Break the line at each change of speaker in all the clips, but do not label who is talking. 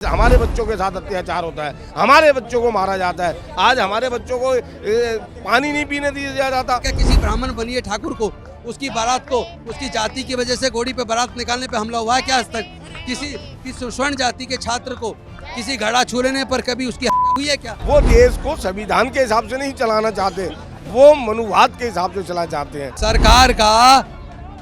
हमारे बच्चों के साथ अत्याचार होता है, हमारे बच्चों को मारा जाता है। आज हमारे बच्चों को पानी नहीं पीने दिया जाता।
क्या किसी ब्राह्मण बनिए ठाकुर को उसकी बारात को उसकी जाति की वजह से घोड़ी पे बारात निकालने पे हमला हुआ है क्या आज तक? किसी स्वर्ण जाति के छात्र को किसी घड़ा छू लेने पर कभी उसकी हुई है क्या?
वो देश को संविधान के हिसाब से नहीं चलाना चाहते, वो मनुवाद के हिसाब से चलाना चाहते हैं।
सरकार का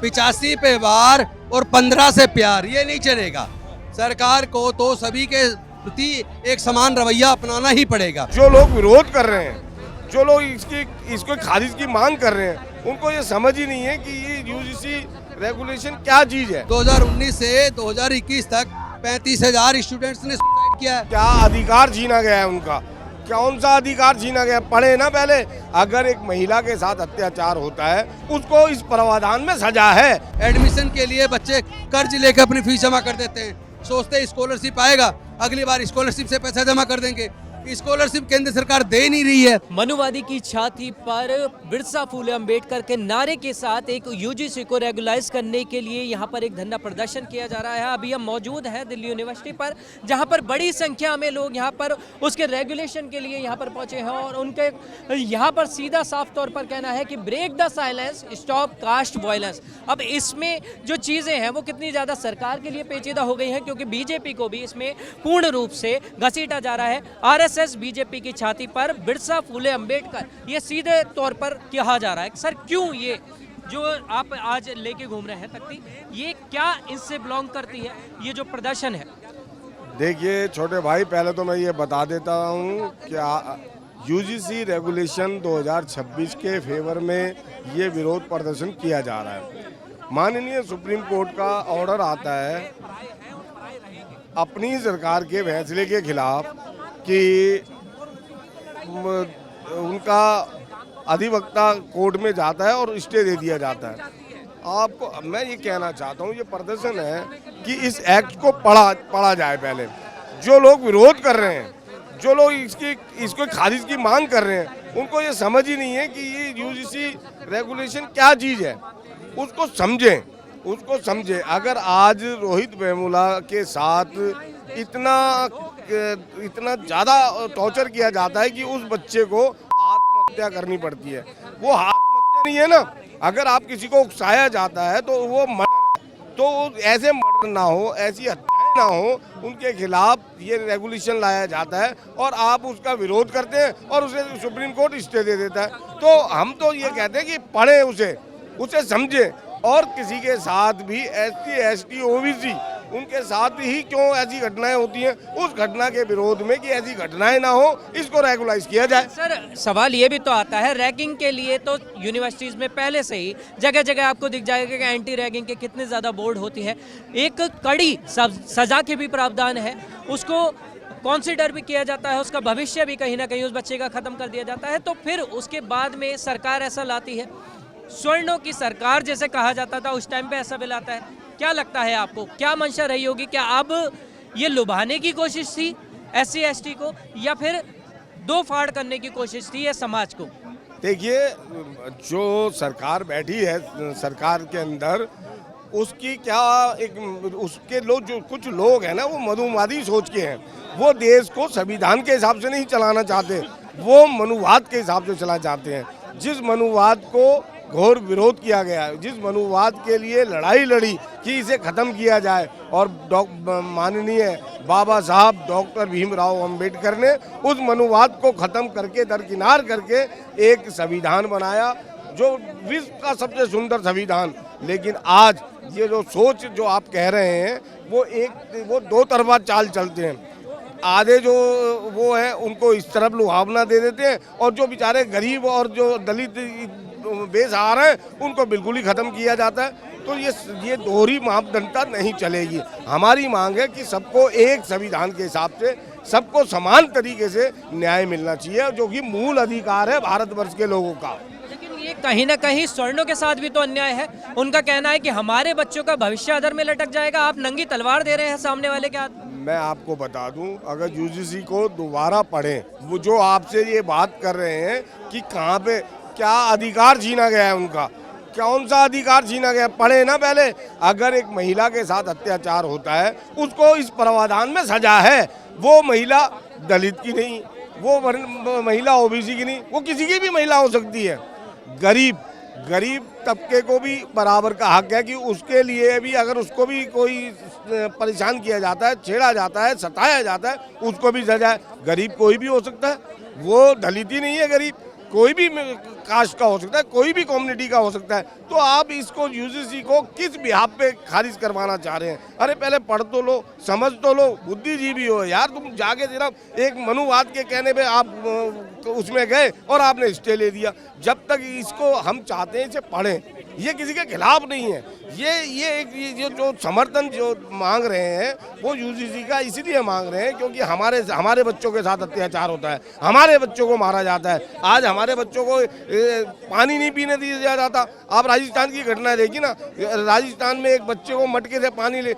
85 पे वार और 15 से प्यार ये नहीं चलेगा। सरकार को तो सभी के प्रति एक समान रवैया अपनाना ही पड़ेगा।
जो लोग विरोध कर रहे हैं, जो लोग इसको खारिज की मांग कर रहे हैं, उनको ये समझ ही नहीं है कि ये यूजीसी रेगुलेशन क्या चीज है।
2019 से 2021 तक 35,000 स्टूडेंट्स ने सुसाइड किया है।
क्या अधिकार छीना गया है उनका? कौन सा अधिकार छीना गया? पढ़े ना पहले। अगर एक महिला के साथ अत्याचार होता है उसको इस प्रावधान में सजा है।
एडमिशन के लिए बच्चे कर्ज लेकर अपनी फीस जमा कर देते हैं, सोचते स्कॉलरशिप आएगा, अगली बार स्कॉलरशिप से पैसा जमा कर देंगे। स्कॉलरशिप केंद्र सरकार दे नहीं रही है।
मनुवादी की छाती पर बिरसा फुले अंबेडकर के नारे के साथ एक यूजीसी को रेगुलाइज करने के लिए यहाँ पर एक धरना प्रदर्शन किया जा रहा है। अभी हम मौजूद हैं दिल्ली यूनिवर्सिटी पर, जहाँ पर बड़ी संख्या में लोग यहाँ पर उसके रेगुलेशन के लिए यहाँ पर पहुंचे हैं और उनके यहाँ पर सीधा साफ तौर पर कहना है कि break the silence, stop caste violence. अब इसमें जो चीज़ें हैं वो कितनी ज़्यादा सरकार के लिए पेचीदा हो गई हैं, क्योंकि बीजेपी को भी इसमें पूर्ण रूप से घसीटा जा रहा है। आरएसएस बीजेपी की छाती पर बिरसा फुले अंबेडकर, ये सीधे तौर पर कहा जा रहा है। सर क्यों ये जो आप आज लेके घूम रहे हैं तख्ती, ये क्या इससे बिलोंग करती है, ये जो प्रदर्शन है?
देखिए छोटे भाई, पहले तो मैं ये बता देता हूँ कि यूजीसी रेगुलेशन 2026 के फेवर में ये विरोध प्रदर्शन किया जा रहा है। माननीय सुप्रीम कोर्ट का ऑर्डर आता है अपनी सरकार के फैसले के खिलाफ कि उनका अधिवक्ता कोर्ट में जाता है और स्टे दे दिया जाता है। आपको मैं ये कहना चाहता हूँ, ये प्रदर्शन है कि इस एक्ट को पढ़ा जाए पहले। जो लोग विरोध कर रहे हैं, जो लोग इसको खारिज की मांग कर रहे हैं, उनको ये समझ ही नहीं है कि ये यूजीसी रेगुलेशन क्या चीज़ है। उसको समझें। अगर आज रोहित वेमुला के साथ इतना ज़्यादा टॉर्चर किया जाता है कि उस बच्चे को आत्महत्या करनी पड़ती है, वो आत्महत्या नहीं है ना। अगर आप किसी को उकसाया जाता है तो वो मर्डर है। तो ऐसे मर्डर ना हो, ऐसी हत्याएं ना हो, उनके खिलाफ ये रेगुलेशन लाया जाता है और आप उसका विरोध करते हैं और उसे सुप्रीम कोर्ट स्टे दे देता है। तो हम तो ये कहते हैं कि पढ़ें, उसे समझें। और किसी के साथ भी SC ST OBC उनके साथ ही क्यों ऐसी घटनाएं होती हैं, उस घटना के विरोध में कि ऐसी घटनाएं ना हो, इसको रेगुलाइज किया जाए।
सर सवाल ये भी तो आता है, रैगिंग के लिए तो यूनिवर्सिटीज़ में पहले से ही जगह जगह आपको दिख जाएगा कि एंटी रैगिंग के कितने ज़्यादा बोर्ड होती है। एक कड़ी सज़ा के भी प्रावधान है, उसको कंसीडर भी किया जाता है, उसका भविष्य भी कहीं ना कहीं उस बच्चे का ख़त्म कर दिया जाता है। तो फिर उसके बाद में सरकार ऐसा लाती है, स्वर्णों की सरकार जैसे कहा जाता था उस टाइम पे ऐसा भी लाता है। क्या लगता है आपको, क्या मंशा रही होगी? क्या अब ये लुभाने की कोशिश थी SC ST को, या फिर दो फाड़ करने की कोशिश थी ये समाज को?
देखिए, जो सरकार बैठी है सरकार के अंदर, उसकी क्या उसके लोग, जो कुछ लोग हैं ना, वो मनुवादी सोच के हैं। वो देश को संविधान के हिसाब से नहीं चलाना चाहते, वो मनुवाद के हिसाब से चलाना चाहते हैं। जिस मनुवाद को घोर विरोध किया गया है, जिस मनुवाद के लिए लड़ाई लड़ी कि इसे ख़त्म किया जाए, और माननीय बाबा साहब डॉक्टर भीमराव अंबेडकर ने उस मनुवाद को ख़त्म करके दरकिनार करके एक संविधान बनाया, जो विश्व का सबसे सुंदर संविधान। लेकिन आज ये जो सोच जो आप कह रहे हैं, वो दो तरफा चाल चलते हैं। आधे जो वो हैं उनको इस तरफ लुभावना दे देते हैं, और जो बेचारे गरीब और जो दलित बेसहारा हैं उनको बिल्कुल ही ख़त्म किया जाता है। तो ये दोहरी मापदंडता नहीं चलेगी। हमारी मांग है कि सबको एक संविधान के हिसाब से सबको समान तरीके से न्याय मिलना चाहिए, जो कि मूल अधिकार है भारतवर्ष के लोगों का।
लेकिन ये कहीं ना कहीं स्वर्णों के साथ भी तो अन्याय है। उनका कहना है कि हमारे बच्चों का भविष्य अधर में लटक जाएगा, आप नंगी तलवार दे रहे हैं सामने वाले के हाथ।
मैं आपको बता दूं, अगर यूजीसी को दोबारा पढ़ें, वो जो आपसे ये बात कर रहे हैं कि कहाँ पे क्या अधिकार छीना गया है उनका, कौन सा अधिकार छीना गया? पढ़े ना पहले। अगर एक महिला के साथ अत्याचार होता है, उसको इस प्रावधान में सजा है। वो महिला दलित की नहीं, वो महिला ओबीसी की नहीं, वो किसी की भी महिला हो सकती है। गरीब तबके को भी बराबर का हक है कि उसके लिए भी अगर उसको भी कोई परेशान किया जाता है, छेड़ा जाता है, सताया जाता है, उसको भी सजा है। गरीब कोई भी हो सकता है, वो दलित ही नहीं है। गरीब कोई भी कास्ट का हो सकता है, कोई भी कम्युनिटी का हो सकता है। तो आप इसको यूजीसी को किस बिहाफ पे खारिज करवाना चाह रहे हैं? अरे पहले पढ़ तो लो, समझ तो लो, बुद्धिजीवी हो यार। तुम जाके सिर्फ एक मनुवाद के कहने पे आप उसमें गए और आपने स्टे ले दिया। जब तक इसको हम चाहते हैं इसे पढ़ें, ये किसी के खिलाफ नहीं है। ये जो समर्थन जो मांग रहे हैं वो यूजीसी का इसलिए मांग रहे हैं क्योंकि हमारे बच्चों के साथ अत्याचार होता है, हमारे बच्चों को मारा जाता है। आज हमारे बच्चों को पानी नहीं पीने दिया जाता। आप राजस्थान की घटना देखी ना, राजस्थान में एक बच्चे को मटके से पानी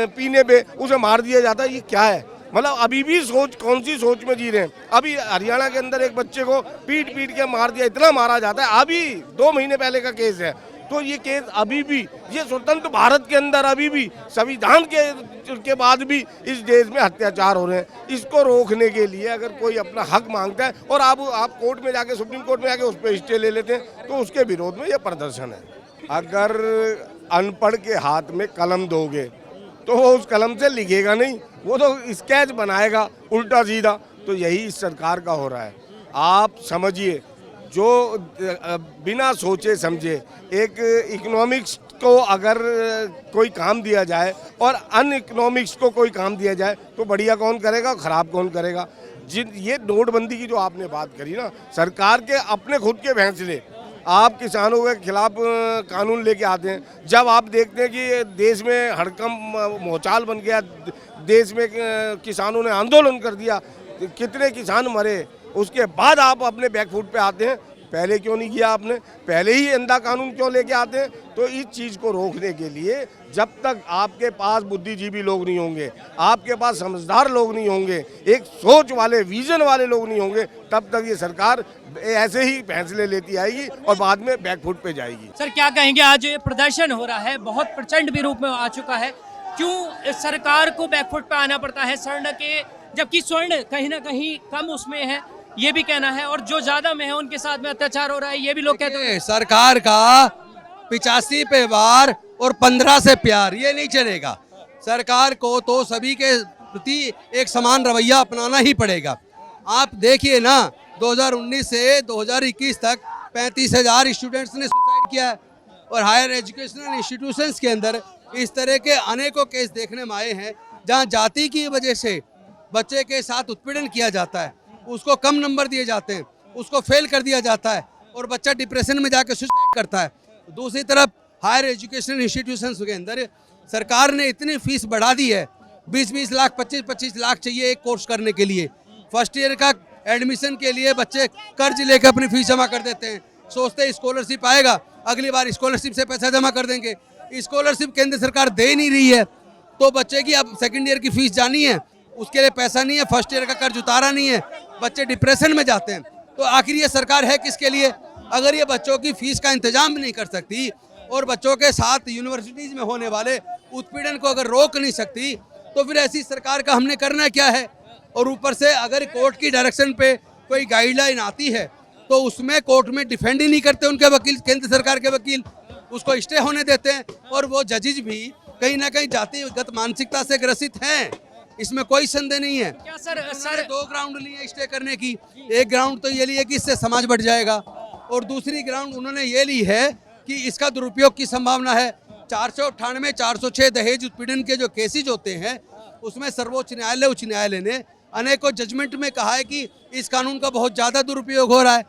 पीने पे उसे मार दिया जाता है। ये क्या है? मतलब अभी भी कौन सी सोच में जी रहे हैं? अभी हरियाणा के अंदर एक बच्चे को पीट के मार दिया, इतना मारा जाता है। अभी 2 महीने पहले का केस है। तो ये केस अभी भी, ये स्वतंत्र भारत के अंदर अभी भी संविधान के बाद भी इस देश में अत्याचार हो रहे हैं। इसको रोकने के लिए अगर कोई अपना हक मांगता है और आप कोर्ट में जाके, सुप्रीम कोर्ट में जाके उस पर स्टे ले लेते हैं, तो उसके विरोध में ये प्रदर्शन है। अगर अनपढ़ के हाथ में कलम दोगे तो वो उस कलम से लिखेगा नहीं, वो तो स्केच बनाएगा उल्टा सीधा। तो यही इस सरकार का हो रहा है। आप समझिए, जो बिना सोचे समझे एक इकोनॉमिक्स को अगर कोई काम दिया जाए और अन इकोनॉमिक्स को कोई काम दिया जाए तो बढ़िया कौन करेगा, खराब कौन करेगा? ये नोटबंदी की जो आपने बात करी ना, सरकार के अपने खुद के फैसले, आप किसानों के खिलाफ कानून लेके आते हैं। जब आप देखते हैं कि देश में हड़कंप मौचाल बन गया, देश में किसानों ने आंदोलन कर दिया, कितने किसान मरे, उसके बाद आप अपने बैकफुट पे आते हैं। पहले क्यों नहीं किया आपने? पहले ही अंधा कानून क्यों लेके आते हैं? तो इस चीज़ को रोकने के लिए जब तक आपके पास बुद्धिजीवी लोग नहीं होंगे, आपके पास समझदार लोग नहीं होंगे, एक सोच वाले, विजन वाले लोग नहीं होंगे, तब तक ये सरकार ऐसे ही फैसले लेती आएगी और बाद में बैकफुट पे जाएगी।
सर क्या कहेंगे, आज ये प्रदर्शन हो रहा है, बहुत प्रचंड भी रूप में आ चुका है, क्यों सरकार को बैकफुट पे आना पड़ता है स्वर्ण के, जबकि स्वर्ण कहीं ना कहीं कम उसमें है, ये भी कहना है, और जो ज्यादा में है उनके साथ में अत्याचार हो रहा है, ये भी लोग कहते हैं।
सरकार का 85 पे वार और 15 से प्यार, ये नहीं चलेगा। सरकार को तो सभी के प्रति एक समान रवैया अपनाना ही पड़ेगा। आप देखिए ना, 2019 से 2021 तक 35,000 स्टूडेंट्स ने सुसाइड किया है और हायर एजुकेशनल इंस्टीट्यूशंस के अंदर इस तरह के अनेकों केस देखने में आए हैं जहां जाति की वजह से बच्चे के साथ उत्पीड़न किया जाता है, उसको कम नंबर दिए जाते हैं, उसको फेल कर दिया जाता है और बच्चा डिप्रेशन में जाकर सुसाइड करता है। दूसरी तरफ हायर एजुकेशनल इंस्टीट्यूशंस के अंदर सरकार ने इतनी फीस बढ़ा दी है, 20-20 लाख, 25-25 लाख चाहिए एक कोर्स करने के लिए। फर्स्ट ईयर का एडमिशन के लिए बच्चे कर्ज लेकर अपनी फीस जमा कर देते हैं, सोचते हैं स्कॉलरशिप आएगा, अगली बार स्कॉलरशिप से पैसा जमा कर देंगे। स्कॉलरशिप केंद्र सरकार दे नहीं रही है, तो बच्चे की अब सेकेंड ईयर की फीस जानी है, उसके लिए पैसा नहीं है, फर्स्ट ईयर का कर्ज उतारा नहीं है, बच्चे डिप्रेशन में जाते हैं। तो आखिर ये सरकार है किसके लिए? अगर ये बच्चों की फीस का इंतजाम नहीं कर सकती और बच्चों के साथ यूनिवर्सिटीज में होने वाले उत्पीड़न को अगर रोक नहीं सकती, तो फिर ऐसी सरकार का हमने करना क्या है? और ऊपर से अगर कोर्ट की डायरेक्शन पे कोई गाइडलाइन आती है तो उसमें कोर्ट में डिफेंड ही नहीं करते उनके वकील, केंद्र सरकार के वकील, उसको स्टे होने देते हैं। और वो जजेज भी कहीं ना कहीं जातिगत मानसिकता से ग्रसित हैं, इसमें कोई संदेह नहीं है।
क्या सर
2 ग्राउंड लिए स्टे करने की। एक ग्राउंड तो ये लिए कि इससे समाज बढ़ जाएगा, और दूसरी ग्राउंड उन्होंने ये ली है कि इसका दुरुपयोग की संभावना है। 498, 406 दहेज उत्पीड़न के जो केसेज होते हैं उसमें सर्वोच्च न्यायालय, उच्च न्यायालय ने अनेकों जजमेंट में कहा है कि इस कानून का बहुत ज़्यादा दुरुपयोग हो रहा है।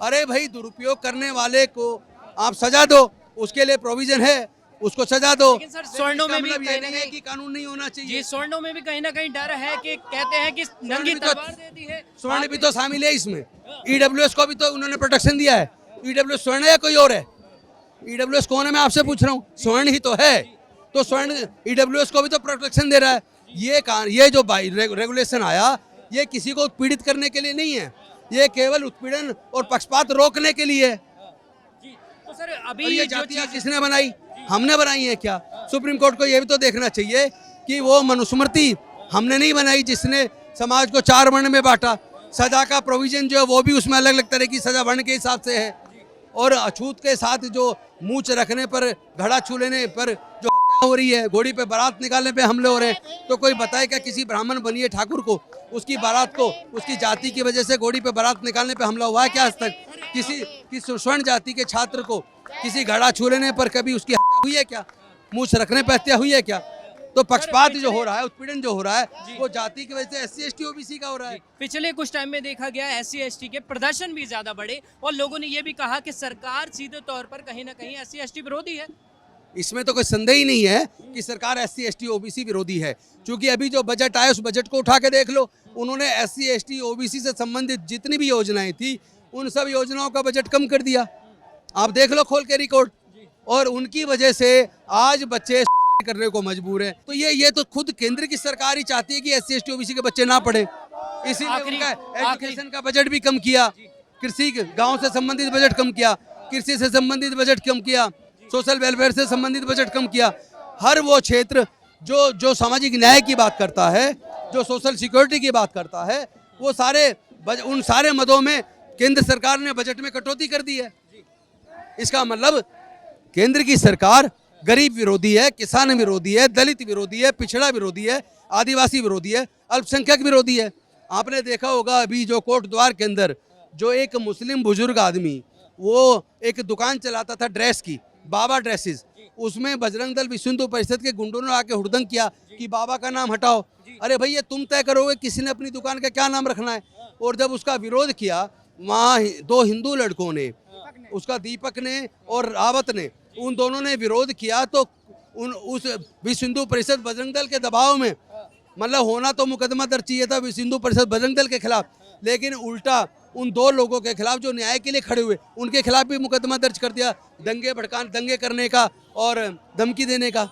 अरे भाई, दुरुपयोग करने वाले को आप सजा दो, उसके लिए प्रोविजन है, उसको सजा दो।
लेकिन सर स्वर्णों में भी
ये नहीं है कि कानून नहीं होना चाहिए।
ये स्वर्णों में भी कहीं ना कहीं डर है कि कहते हैं कि नंगी तलवार दे दी है।
स्वर्ण भी तो शामिल है इसमें। ईडब्ल्यूएस को भी तो उन्होंने प्रोटेक्शन दिया है। ईडब्ल्यूएस स्वर्ण है या कोई और है? ईडब्ल्यूएस कौन है, मैं आपसे पूछ रहा हूँ? स्वर्ण ही तो है। तो स्वर्ण ईडब्ल्यूएस को भी तो प्रोटेक्शन दे रहा है। ये जो रेगुलेशन आया, ये किसी को उत्पीड़ित करने के लिए नहीं है, ये केवल उत्पीड़न और पक्षपात रोकने के लिए है।
तो सर
और
अभी
ये
जो
जातियां
चीज
किसने बनाई? हमने बनाई है क्या? सुप्रीम कोर्ट को ये भी तो देखना चाहिए कि वो मनुस्मृति हमने नहीं बनाई जिसने समाज को 4 वर्ण में बांटा। सजा का प्रोविजन जो है वो भी उसमें अलग अलग तरह की सजा वर्ण के हिसाब से है। और अछूत के साथ जो मूंछ रखने पर, घड़ा छू लेने पर जो हत्या हो रही है, घोड़ी पे बारात निकालने पे हमले हो रहे हैं, तो कोई बताए क्या किसी ब्राह्मण बनिए ठाकुर को, उसकी बारात को, उसकी जाति की वजह से घोड़ी पे बारात निकालने पे हमला हुआ है क्या आज तक? किसी स्वर्ण जाति के छात्र को किसी घड़ा छू लेने पर कभी उसकी हत्या हुई है क्या? मूंछ रखने पर हत्या हुई है क्या? तो पक्षपात जो हो रहा है, उत्पीड़न जो हो रहा है, वो जाति की वजह से SC ST OBC का हो रहा है।
पिछले कुछ टाइम में देखा गया SC ST के प्रदर्शन भी ज्यादा बढ़े और लोगों ने ये भी कहा कि सरकार सीधे तौर पर कहीं ना कहीं SC ST विरोधी है।
इसमें तो कोई संदेह ही नहीं है कि सरकार SC ST OBC विरोधी है, क्योंकि अभी जो बजट आया उस बजट को उठा के देख लो, उन्होंने SC ST OBC से संबंधित जितनी भी योजनाएं थी उन सब योजनाओं का बजट कम कर दिया। आप देख लो खोल के रिकॉर्ड, और उनकी वजह से आज बच्चे सुसाइड करने को मजबूर हैं। तो ये तो खुद केंद्र की सरकार ही चाहती है कि SC ST OBC के बच्चे ना पढ़े, इसीलिए उनका एजुकेशन का बजट भी कम किया, कृषि गांव से संबंधित बजट कम किया, कृषि से संबंधित बजट कम किया, सोशल वेलफेयर से संबंधित बजट कम किया। हर वो क्षेत्र जो सामाजिक न्याय की बात करता है, जो सोशल सिक्योरिटी की बात करता है, वो उन सारे मदों में केंद्र सरकार ने बजट में कटौती कर दी है। इसका मतलब केंद्र की सरकार गरीब विरोधी है, किसान विरोधी है, दलित विरोधी है, पिछड़ा विरोधी है, आदिवासी विरोधी है, अल्पसंख्यक विरोधी है। आपने देखा होगा अभी जो कोट द्वार के अंदर जो एक मुस्लिम बुजुर्ग आदमी वो एक दुकान चलाता था ड्रेस की, बाबा ड्रेसेस, उसमें बजरंग दल विश्व हिंदू परिषद के गुंडों ने आके हुड़दंग किया कि बाबा का नाम हटाओ। अरे भैया तुम तय करोगे किसी ने अपनी दुकान का क्या नाम रखना है। और जब उसका विरोध किया वहाँ 2 हिंदू लड़कों ने, उसका दीपक ने और रावत ने, उन दोनों ने विरोध किया, तो उस विश्व हिंदू परिषद बजरंग दल के दबाव में, मतलब होना तो मुकदमा दर्ज चाहिए था विश्व हिंदू परिषद बजरंग दल के खिलाफ, लेकिन उल्टा उन 2 लोगों के खिलाफ जो न्याय के लिए खड़े हुए उनके खिलाफ भी मुकदमा दर्ज कर दिया, दंगे करने का और धमकी देने का।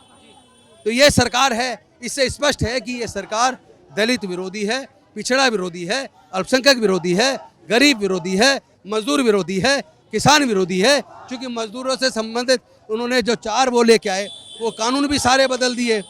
तो ये सरकार है, इससे स्पष्ट है कि ये सरकार दलित विरोधी है, पिछड़ा विरोधी है, अल्पसंख्यक विरोधी है, गरीब विरोधी है, मजदूर विरोधी है, किसान विरोधी है। क्योंकि मजदूरों से संबंधित उन्होंने जो 4 वो लेके आए वो कानून भी सारे बदल दिए,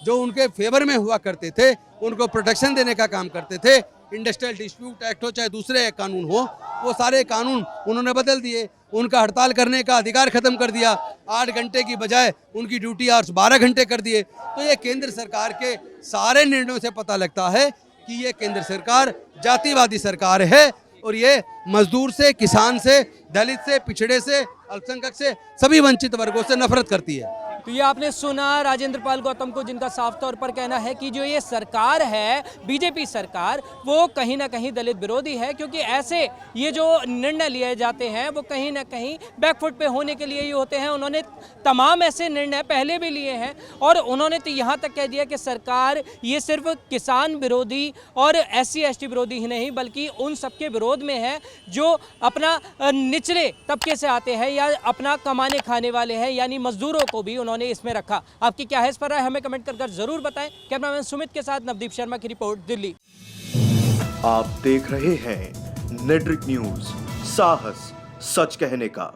जो उनके फेवर में हुआ करते थे, उनको प्रोटेक्शन देने का काम करते थे। इंडस्ट्रियल डिस्प्यूट एक्ट हो चाहे दूसरे कानून हो, वो सारे कानून उन्होंने बदल दिए। उनका हड़ताल करने का अधिकार खत्म कर दिया, 8 घंटे की बजाय उनकी ड्यूटी आवर्स 12 घंटे कर दिए। तो ये केंद्र सरकार के सारे निर्णयों से पता लगता है कि ये केंद्र सरकार जातिवादी सरकार है, और ये मजदूर से, किसान से, दलित से, पिछड़े से, अल्पसंख्यक से, सभी वंचित वर्गों से नफरत करती है।
तो ये आपने सुना राजेंद्र पाल गौतम को, जिनका साफ तौर पर कहना है कि जो ये सरकार है बीजेपी सरकार, वो कहीं ना कहीं दलित विरोधी है, क्योंकि ऐसे ये जो निर्णय लिए जाते हैं वो कहीं ना कहीं बैकफुट पे होने के लिए ही होते हैं। उन्होंने तमाम ऐसे निर्णय पहले भी लिए हैं और उन्होंने तो यहाँ तक कह दिया कि सरकार ये सिर्फ किसान विरोधी और SC ST विरोधी ही नहीं बल्कि उन सबके विरोध में है जो अपना निचले तबके से आते हैं या अपना कमाने खाने वाले हैं, यानी मजदूरों को भी उन्होंने इसमें रखा। आपकी क्या है इस पर राय, हमें कमेंट कर जरूर बताएं। कैमरामैन सुमित के साथ नवदीप शर्मा की रिपोर्ट, दिल्ली।
आप देख रहे हैं नेट्रिक न्यूज, साहस सच कहने का।